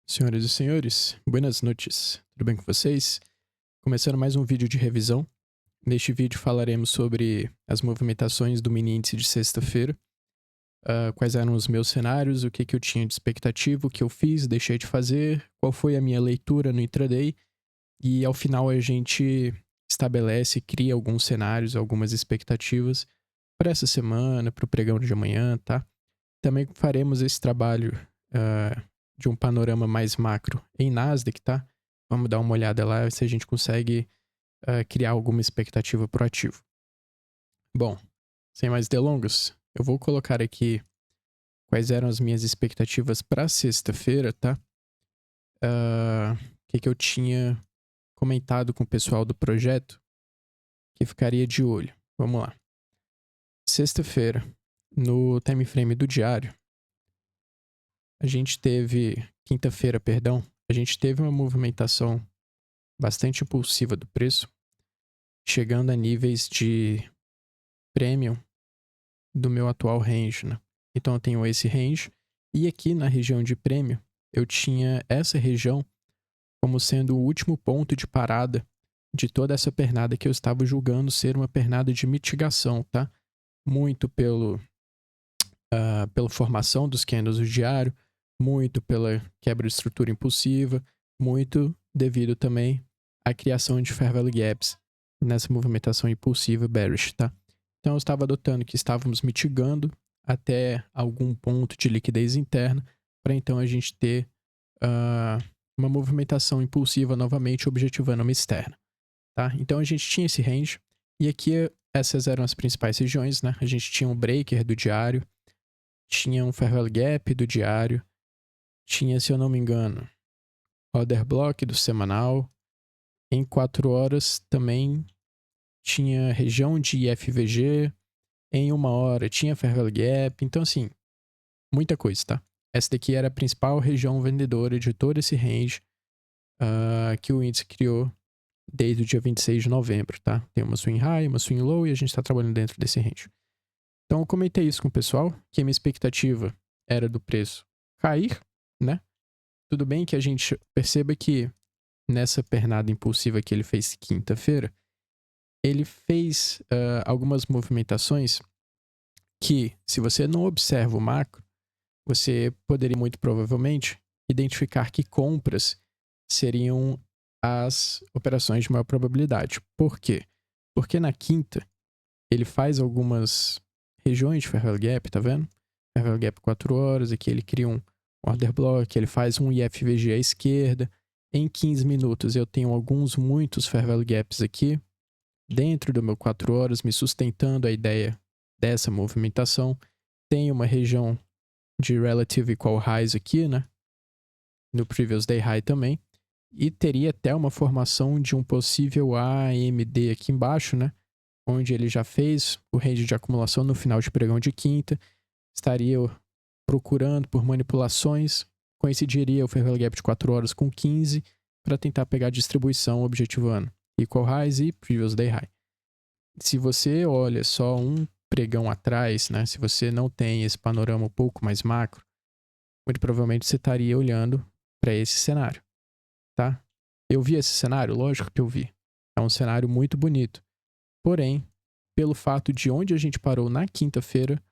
Senhoras e senhores, buenas noites, tudo bem com vocês? Começando mais um vídeo de revisão. Neste vídeo falaremos sobre as movimentações do mini índice de sexta-feira, quais eram os meus cenários, o que eu tinha de expectativa, o que eu fiz, deixei de fazer, qual foi a minha leitura no intraday, e ao final a gente estabelece e cria alguns cenários, algumas expectativas para essa semana, para o pregão de amanhã, tá? Também faremos esse trabalho de um panorama mais macro em Nasdaq, tá? Vamos dar uma olhada lá se a gente consegue criar alguma expectativa pro ativo. Bom, sem mais delongas, eu vou colocar aqui quais eram as minhas expectativas para sexta-feira, tá? O que eu tinha comentado com o pessoal do projeto que ficaria de olho. Vamos lá. Sexta-feira, no time frame do diário, quinta-feira, perdão, a gente teve uma movimentação bastante impulsiva do preço, chegando a níveis de premium do meu atual range, né? Então eu tenho esse range, e aqui na região de prêmio, eu tinha essa região como sendo o último ponto de parada de toda essa pernada que eu estava julgando ser uma pernada de mitigação, tá? Muito pela formação dos candles do diário, muito pela quebra de estrutura impulsiva, muito devido também à criação de fair value gaps nessa movimentação impulsiva bearish, tá? Então eu estava adotando que estávamos mitigando até algum ponto de liquidez interna para então a gente ter uma movimentação impulsiva novamente objetivando uma externa, tá? Então a gente tinha esse range e aqui essas eram as principais regiões, né? A gente tinha um breaker do diário, tinha um fair value gap do diário, tinha, se eu não me engano, order block do semanal. Em 4 horas também tinha região de IFVG. Em 1 hora tinha fair value gap. Então, assim, muita coisa, tá? Essa daqui era a principal região vendedora de todo esse range que o índice criou desde o dia 26 de novembro, tá? Tem uma swing high, uma swing low e a gente está trabalhando dentro desse range. Então, eu comentei isso com o pessoal, que a minha expectativa era do preço cair, né? Tudo bem que a gente perceba que nessa pernada impulsiva que ele fez quinta-feira, ele fez algumas movimentações que, se você não observa o macro, você poderia muito provavelmente identificar que compras seriam as operações de maior probabilidade. Por quê? Porque na quinta, ele faz algumas regiões de fair value gap, tá vendo? Fair value gap 4 horas, aqui ele cria um order block, ele faz um IFVG à esquerda. Em 15 minutos eu tenho muitos fair value gaps aqui, dentro do meu 4 horas, me sustentando a ideia dessa movimentação. Tem uma região de relative equal highs aqui, né? No previous day high também. E teria até uma formação de um possível AMD aqui embaixo, né? Onde ele já fez o range de acumulação no final de pregão de quinta. Estaria procurando por manipulações. Coincidiria o fair value gap de 4 horas com 15 para tentar pegar a distribuição objetivando equal highs e previous day high. Se você olha só um pregão atrás, né? Se você não tem esse panorama um pouco mais macro, muito provavelmente você estaria olhando para esse cenário, tá? Eu vi esse cenário? Lógico que eu vi. É um cenário muito bonito. Porém, pelo fato de onde a gente parou na quinta-feira,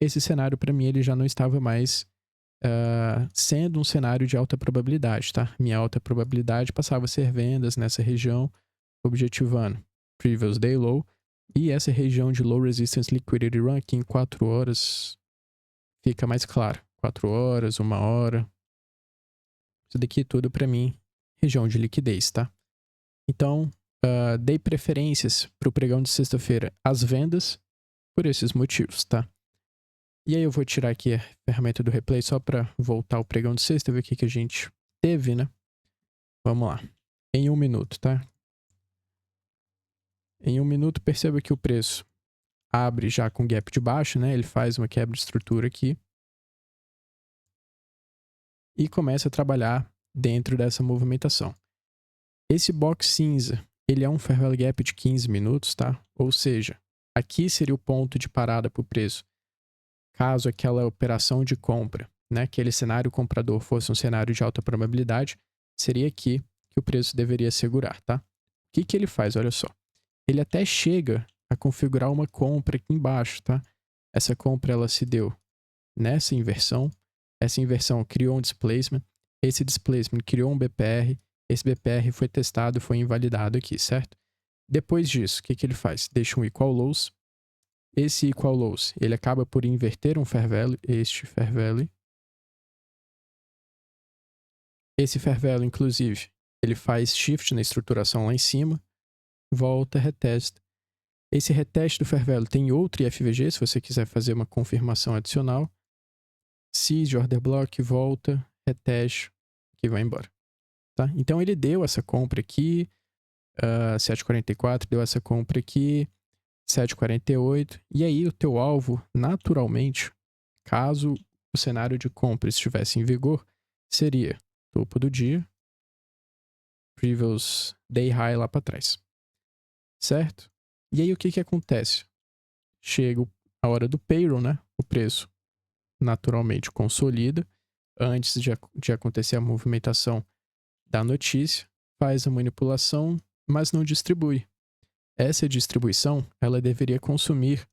esse cenário para mim ele já não estava mais sendo um cenário de alta probabilidade, tá? Minha alta probabilidade passava a ser vendas nessa região, objetivando previous day low, e essa região de low resistance liquidity run aqui em 4 horas fica mais claro. 4 horas, 1 hora. Isso daqui tudo para mim, região de liquidez, tá? Então, dei preferências para o pregão de sexta-feira às vendas por esses motivos, tá? E aí eu vou tirar aqui a ferramenta do replay só para voltar ao pregão de sexta, ver o que a gente teve, né? Vamos lá. Em 1 minuto, tá? Em 1 minuto, perceba que o preço abre já com gap de baixo, né? Ele faz uma quebra de estrutura aqui. E começa a trabalhar dentro dessa movimentação. Esse box cinza, ele é um fair value gap de 15 minutos, tá? Ou seja, aqui seria o ponto de parada para o preço. Caso aquela operação de compra né, aquele cenário comprador fosse um cenário de alta probabilidade, seria aqui que o preço deveria segurar, tá? O que ele faz? Olha só. Ele até chega a configurar uma compra aqui embaixo, tá? Essa compra ela se deu nessa inversão. Essa inversão criou um displacement. Esse displacement criou um BPR. Esse BPR foi testado e foi invalidado aqui, certo? Depois disso, o que ele faz? Deixa um equal lows. Esse equal lows, ele acaba por inverter um fair value, este fair value. Esse fair value, inclusive, ele faz shift na estruturação lá em cima, volta, retesta. Esse reteste do fair value tem outro IFVG, se você quiser fazer uma confirmação adicional. Seize order block, volta, reteste, que vai embora. Tá? Então ele deu essa compra aqui, 7,44, deu essa compra aqui, 7,48. E aí o teu alvo, naturalmente, caso o cenário de compra estivesse em vigor, seria topo do dia, previous day high lá para trás. Certo? E aí o que acontece? Chega a hora do payroll, né? O preço naturalmente consolida antes de acontecer a movimentação da notícia, faz a manipulação, mas não distribui. Essa distribuição, ela deveria consumir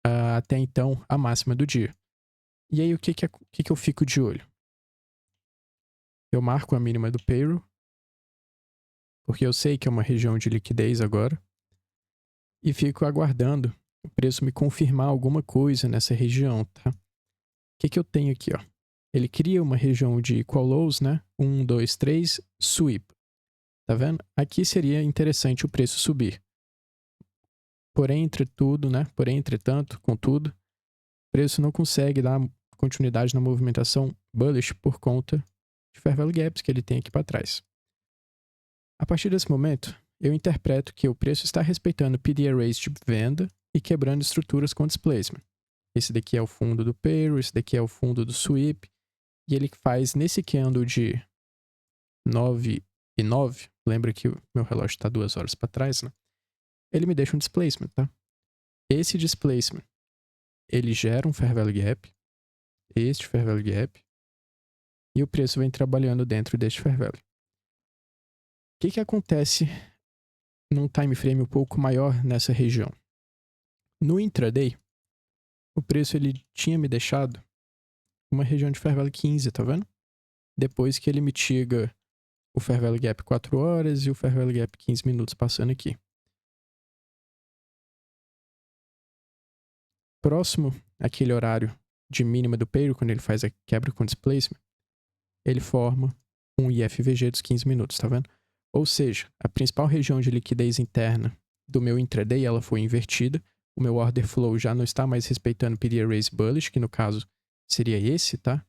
até então a máxima do dia. E aí o que eu fico de olho? Eu marco a mínima do payroll, porque eu sei que é uma região de liquidez agora, e fico aguardando o preço me confirmar alguma coisa nessa região, tá? O que eu tenho aqui, ó? Ele cria uma região de equal lows, né? 1, 2, 3, sweep. Tá vendo? Aqui seria interessante o preço subir. Porém, entretanto, contudo, o preço não consegue dar continuidade na movimentação bullish por conta de fair value gaps que ele tem aqui para trás. A partir desse momento, eu interpreto que o preço está respeitando PD arrays de venda e quebrando estruturas com displacement. Esse daqui é o fundo do payroll, esse daqui é o fundo do sweep, e ele faz nesse candle de 9 e 9, lembra que o meu relógio está 2 horas para trás, né? Ele me deixa um displacement, tá? Esse displacement, ele gera um fair value gap, este fair value gap, e o preço vem trabalhando dentro deste fair value. O que acontece num time frame um pouco maior nessa região? No intraday, o preço ele tinha me deixado uma região de fair value 15, tá vendo? Depois que ele mitiga o fair value gap 4 horas e o fair value gap 15 minutos passando aqui. Próximo àquele horário de mínima do payroll, quando ele faz a quebra com displacement, ele forma um IFVG dos 15 minutos, tá vendo? Ou seja, a principal região de liquidez interna do meu intraday, ela foi invertida. O meu order flow já não está mais respeitando PD arrays bullish, que no caso seria esse, tá?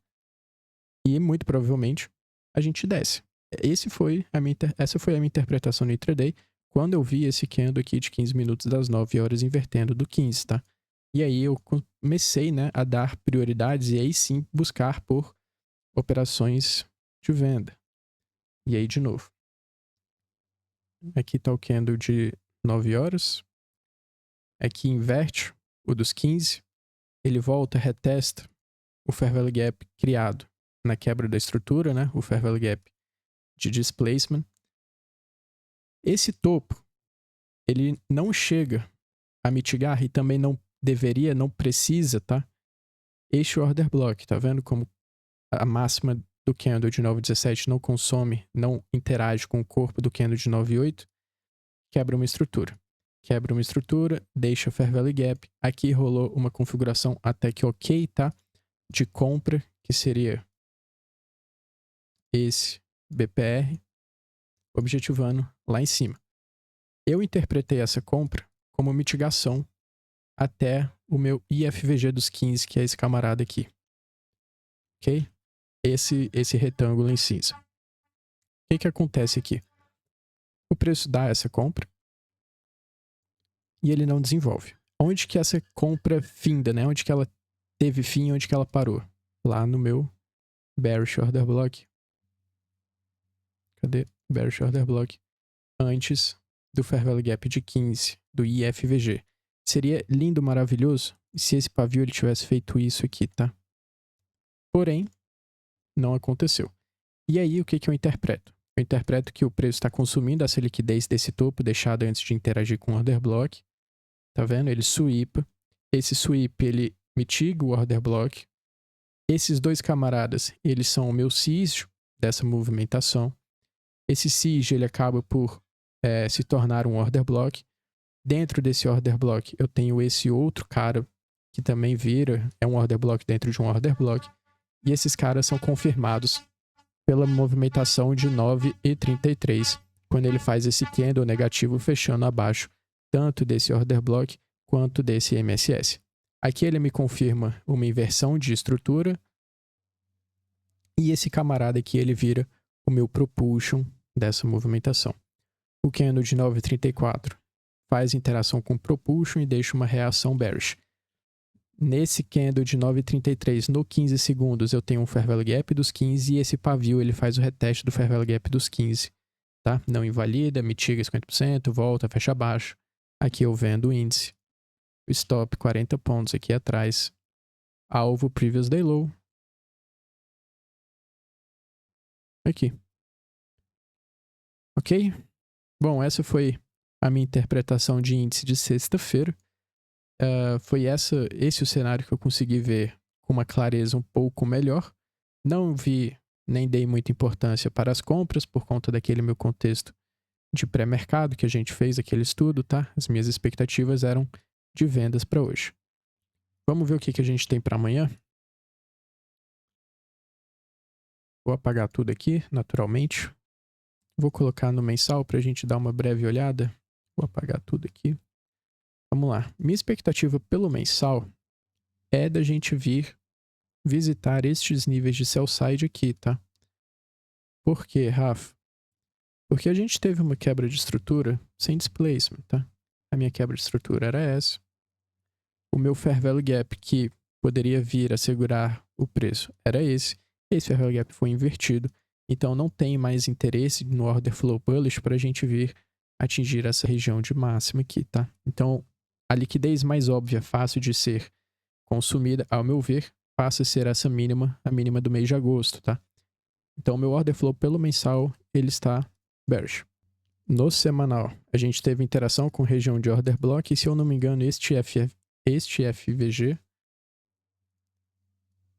E muito provavelmente a gente desce. Essa foi a minha interpretação no intraday quando eu vi esse candle aqui de 15 minutos das 9 horas invertendo do 15, tá? E aí eu comecei, né, a dar prioridades e aí sim buscar por operações de venda. E aí de novo. Aqui está o candle de 9 horas. Aqui inverte o dos 15. Ele volta, retesta o fair value gap criado na quebra da estrutura, né? O fair value gap de displacement. Esse topo, ele não chega a mitigar e também não deveria, não precisa, tá? Este order block, tá vendo como a máxima do candle de 9,17 não consome, não interage com o corpo do candle de 9,8, quebra uma estrutura. Quebra uma estrutura, deixa fair value gap. Aqui rolou uma configuração até que ok, tá? De compra, que seria esse BPR, objetivando lá em cima. Eu interpretei essa compra como mitigação até o meu IFVG dos 15, que é esse camarada aqui. Ok? Esse retângulo em cinza. O que acontece aqui? O preço dá essa compra e ele não desenvolve. Onde que essa compra finda, né? Onde que ela teve fim, onde que ela parou? Lá no meu bearish order block. Cadê? Bearish order block. Antes do fair value gap de 15, do IFVG. Seria lindo, maravilhoso se esse pavio ele tivesse feito isso aqui, tá? Porém, não aconteceu. E aí, o que eu interpreto? Eu interpreto que o preço está consumindo essa liquidez desse topo deixado antes de interagir com o order block. Tá vendo? Ele sweepa. Esse sweep, ele mitiga o order block. Esses dois camaradas, eles são o meu siege dessa movimentação. Esse siege, ele acaba por se tornar um order block. Dentro desse order block, eu tenho esse outro cara que também vira, é um order block dentro de um order block. E esses caras são confirmados pela movimentação de 9,33, quando ele faz esse candle negativo fechando abaixo, tanto desse order block quanto desse MSS. Aqui ele me confirma uma inversão de estrutura, e esse camarada aqui ele vira o meu propulsion dessa movimentação. O candle de 9,34 faz interação com o propulsion e deixa uma reação bearish. Nesse candle de 9,33 no 15 segundos eu tenho um fair value gap dos 15 e esse pavio ele faz o reteste do fair value gap dos 15, tá? Não invalida, mitiga 50%, volta, fecha abaixo. Aqui eu vendo o índice. O stop 40 pontos aqui atrás. Alvo previous day low. Aqui. Ok? Bom, essa foi a minha interpretação de índice de sexta-feira. Foi esse o cenário que eu consegui ver com uma clareza um pouco melhor. Não vi nem dei muita importância para as compras por conta daquele meu contexto de pré-mercado que a gente fez, aquele estudo, tá? As minhas expectativas eram de vendas para hoje. Vamos ver o que a gente tem para amanhã? Vou apagar tudo aqui, naturalmente. Vou colocar no mensal para a gente dar uma breve olhada. Vou apagar tudo aqui. Vamos lá. Minha expectativa pelo mensal é da gente vir visitar estes níveis de sell side aqui, tá? Por quê, Rafa? Porque a gente teve uma quebra de estrutura sem displacement, tá? A minha quebra de estrutura era essa. O meu fair value gap que poderia vir a segurar o preço era esse. Esse fair value gap foi invertido. Então não tem mais interesse no order flow bullish para a gente vir atingir essa região de máxima aqui, tá? Então a liquidez mais óbvia, fácil de ser consumida, ao meu ver, passa a ser essa mínima, a mínima do mês de agosto, tá? Então, o meu order flow pelo mensal, ele está bearish. No semanal, a gente teve interação com região de order block, e se eu não me engano, este FVG,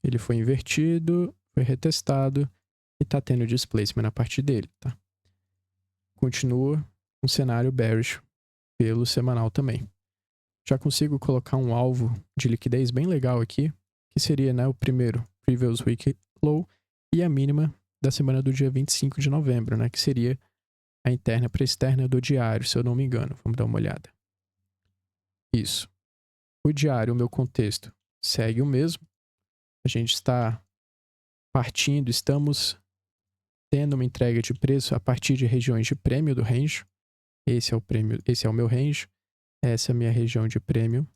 ele foi invertido, foi retestado, e está tendo displacement na parte dele, tá? Continua um cenário bearish pelo semanal também. Já consigo colocar um alvo de liquidez bem legal aqui, que seria, né, o primeiro previous week low e a mínima da semana do dia 25 de novembro, né, que seria a interna para externa do diário, se eu não me engano. Vamos dar uma olhada. Isso. O diário, o meu contexto, segue o mesmo. A gente está partindo, estamos tendo uma entrega de preço a partir de regiões de prêmio do range. Esse é o prêmio, esse é o meu range. Essa é a minha região de prêmio,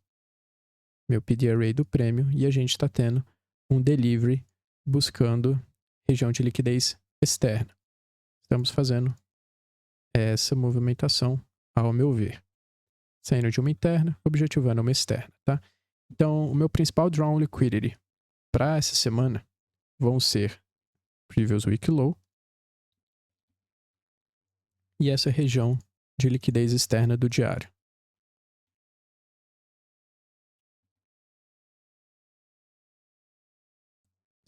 meu PD array do prêmio, e a gente está tendo um delivery buscando região de liquidez externa. Estamos fazendo essa movimentação, ao meu ver. Saindo de uma interna, objetivando uma externa, tá? Então, o meu principal draw on liquidity para essa semana vão ser previous week low e essa região de liquidez externa do diário.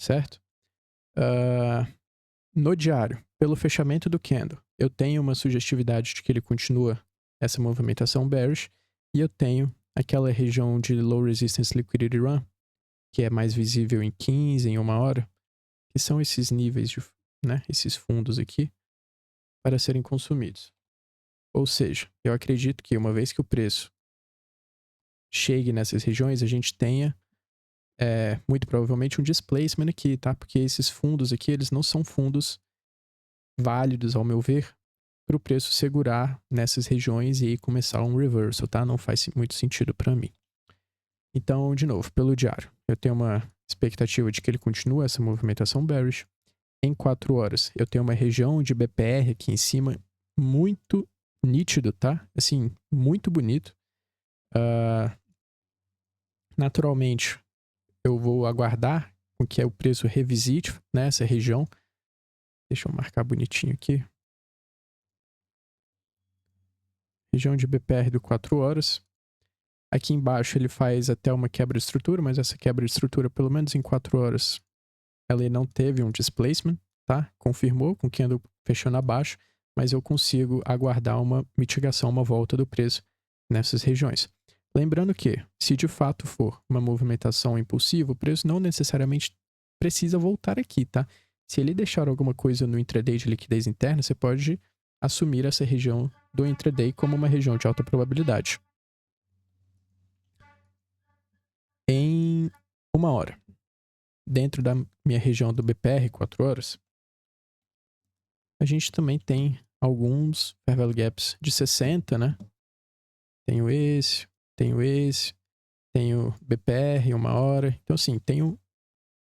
Certo? No diário, pelo fechamento do candle, eu tenho uma sugestividade de que ele continua essa movimentação bearish e eu tenho aquela região de low resistance liquidity run, que é mais visível em 15, em 1 hora, que são esses níveis, né, esses fundos aqui, para serem consumidos. Ou seja, eu acredito que uma vez que o preço chegue nessas regiões, a gente tenha muito provavelmente um displacement aqui, tá? Porque esses fundos aqui, eles não são fundos válidos, ao meu ver, para o preço segurar nessas regiões e aí começar um reversal, tá? Não faz muito sentido para mim. Então, de novo, pelo diário, eu tenho uma expectativa de que ele continue essa movimentação bearish. Em 4 horas, eu tenho uma região de BPR aqui em cima muito nítido, tá? Assim, muito bonito. Naturalmente, eu vou aguardar com que o preço revisite, né, essa região. Deixa eu marcar bonitinho aqui. Região de BPR do 4 horas. Aqui embaixo ele faz até uma quebra de estrutura, mas essa quebra de estrutura, pelo menos em 4 horas, ela não teve um displacement, tá? Confirmou com que ando fechando abaixo, mas eu consigo aguardar uma mitigação, uma volta do preço nessas regiões. Lembrando que, se de fato for uma movimentação impulsiva, o preço não necessariamente precisa voltar aqui, tá? Se ele deixar alguma coisa no intraday de liquidez interna, você pode assumir essa região do intraday como uma região de alta probabilidade. Em 1 hora, dentro da minha região do BPR, 4 horas, a gente também tem alguns fair value gaps de 60, né? Tenho esse, tenho BPR, 1 hora. Então, assim, tenho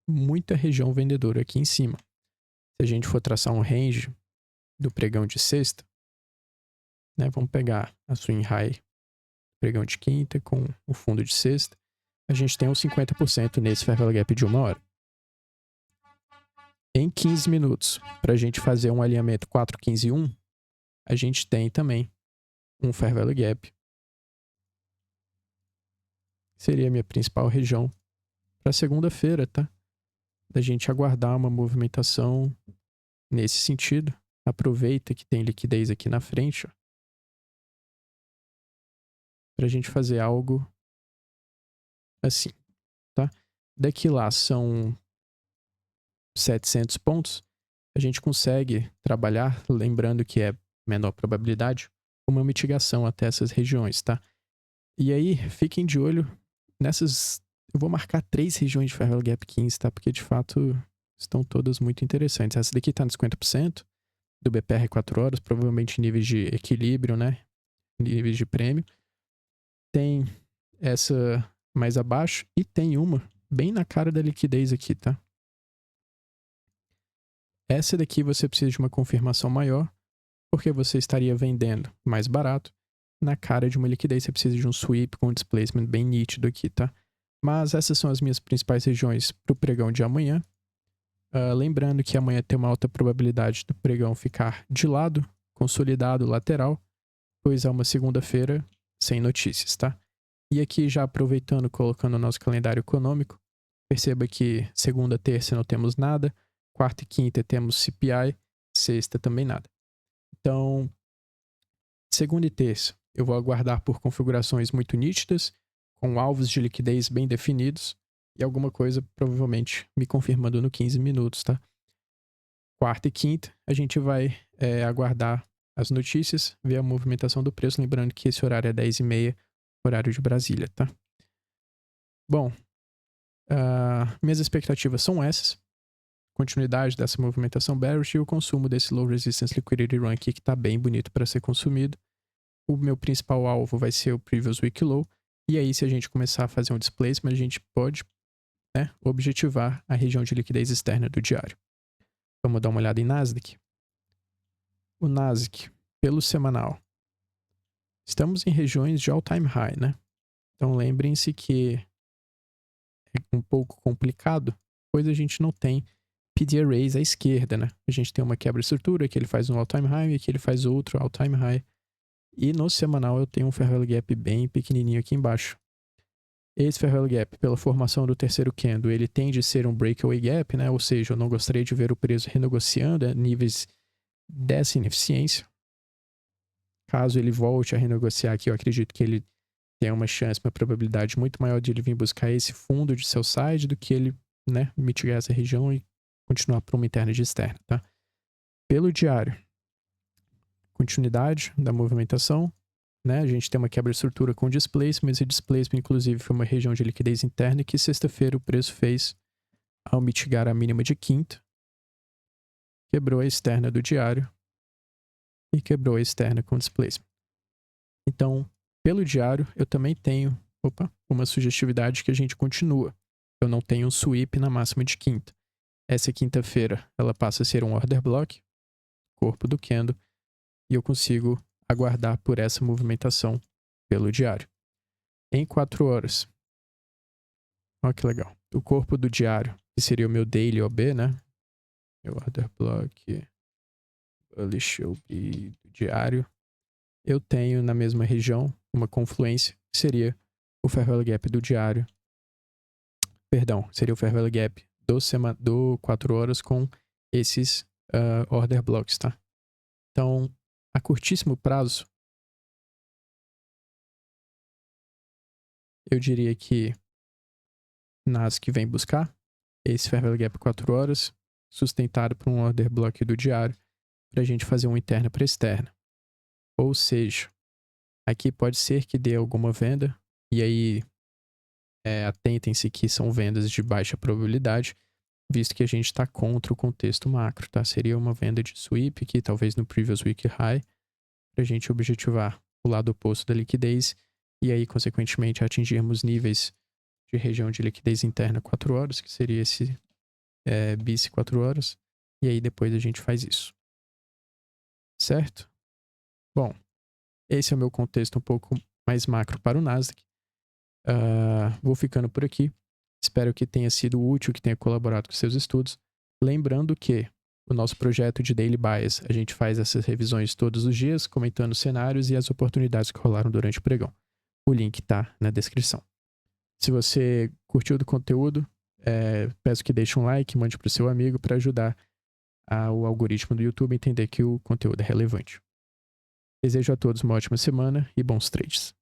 muita região vendedora aqui em cima. Se a gente for traçar um range do pregão de sexta, né? Vamos pegar a swing high pregão de quinta com o fundo de sexta. A gente tem uns 50% nesse fair value gap de 1 hora. Em 15 minutos, para a gente fazer um alinhamento 4, 15 e 1, a gente tem também um fair value gap. Seria a minha principal região para segunda-feira, tá? Da gente aguardar uma movimentação nesse sentido. Aproveita que tem liquidez aqui na frente, para a gente fazer algo assim, tá? Daqui lá são 700 pontos. A gente consegue trabalhar, lembrando que é menor probabilidade, uma mitigação até essas regiões, tá? E aí, fiquem de olho nessas. Eu vou marcar 3 regiões de fair value gap 15, tá? Porque de fato estão todas muito interessantes. Essa daqui tá nos 50% do BPR 4 horas, provavelmente níveis de equilíbrio, né? Níveis de prêmio. Tem essa mais abaixo e tem uma bem na cara da liquidez aqui, tá? Essa daqui você precisa de uma confirmação maior, porque você estaria vendendo mais barato. Na cara de uma liquidez você precisa de um sweep com um displacement bem nítido aqui, tá? Mas essas são as minhas principais regiões para o pregão de amanhã. Lembrando que amanhã tem uma alta probabilidade do pregão ficar de lado, consolidado, lateral, pois é uma segunda-feira sem notícias, tá? E aqui já aproveitando, colocando o nosso calendário econômico, perceba que segunda, terça não temos nada, quarta e quinta temos CPI, sexta também nada. Então, segunda e terça eu vou aguardar por configurações muito nítidas, com alvos de liquidez bem definidos e alguma coisa provavelmente me confirmando no 15 minutos, tá? Quarta e quinta a gente vai aguardar as notícias, ver a movimentação do preço, lembrando que esse horário é 10h30, horário de Brasília, tá? Bom, minhas expectativas são essas. Continuidade dessa movimentação bearish e o consumo desse low resistance liquidity run aqui que está bem bonito para ser consumido. O meu principal alvo vai ser o previous week low. E aí, se a gente começar a fazer um displacement, a gente pode, né, objetivar a região de liquidez externa do diário. Vamos dar uma olhada em Nasdaq. O Nasdaq, pelo semanal, estamos em regiões de all-time high, né? Então lembrem-se que é um pouco complicado, pois a gente não tem PD arrays à esquerda, né? A gente tem uma quebra de estrutura, que ele faz um all-time high e aqui ele faz outro all-time high. E no semanal eu tenho um fair value gap bem pequenininho aqui embaixo. Esse fair value gap, pela formação do terceiro candle, ele tende a ser um breakaway gap, né? Ou seja, eu não gostaria de ver o preço renegociando a níveis dessa ineficiência. Caso ele volte a renegociar aqui, eu acredito que ele tem uma chance, uma probabilidade muito maior de ele vir buscar esse fundo de sell side do que ele, né, mitigar essa região e continuar para uma interna de externa, tá? Pelo diário, continuidade da movimentação, né? A gente tem uma quebra de estrutura com displacement, esse displacement inclusive foi uma região de liquidez interna que sexta-feira o preço fez ao mitigar a mínima de quinta, quebrou a externa do diário e quebrou a externa com displacement. Então, pelo diário, eu também tenho uma sugestividade que a gente continua. Eu não tenho um sweep na máxima de quinta. Essa quinta-feira, ela passa a ser um order block, corpo do candle, e eu consigo aguardar por essa movimentação pelo diário. Em 4 horas, olha que legal, o corpo do diário que seria o meu daily OB, né? Meu order block, bullish OB diário. Eu tenho na mesma região uma confluência, que seria o Fair Value Gap do diário. Perdão, seria o Fair Value Gap do 4 horas com esses order blocks, tá? Então, a curtíssimo prazo, eu diria que Nasdaq vem buscar esse Fair Value Gap 4 horas, sustentado por um order block do diário, para a gente fazer uma interna para externa. Ou seja, aqui pode ser que dê alguma venda, e aí atentem-se que são vendas de baixa probabilidade, visto que a gente está contra o contexto macro, tá? Seria uma venda de sweep aqui, talvez no previous week high, para a gente objetivar o lado oposto da liquidez, e aí, consequentemente, atingirmos níveis de região de liquidez interna 4 horas, que seria esse BIS 4 horas, e aí depois a gente faz isso. Certo? Bom, esse é o meu contexto um pouco mais macro para o Nasdaq. Vou ficando por aqui. Espero que tenha sido útil, que tenha colaborado com seus estudos. Lembrando que o nosso projeto de Daily Bias, a gente faz essas revisões todos os dias, comentando cenários e as oportunidades que rolaram durante o pregão. O link está na descrição. Se você curtiu do conteúdo, peço que deixe um like, mande para o seu amigo para ajudar o algoritmo do YouTube a entender que o conteúdo é relevante. Desejo a todos uma ótima semana e bons trades.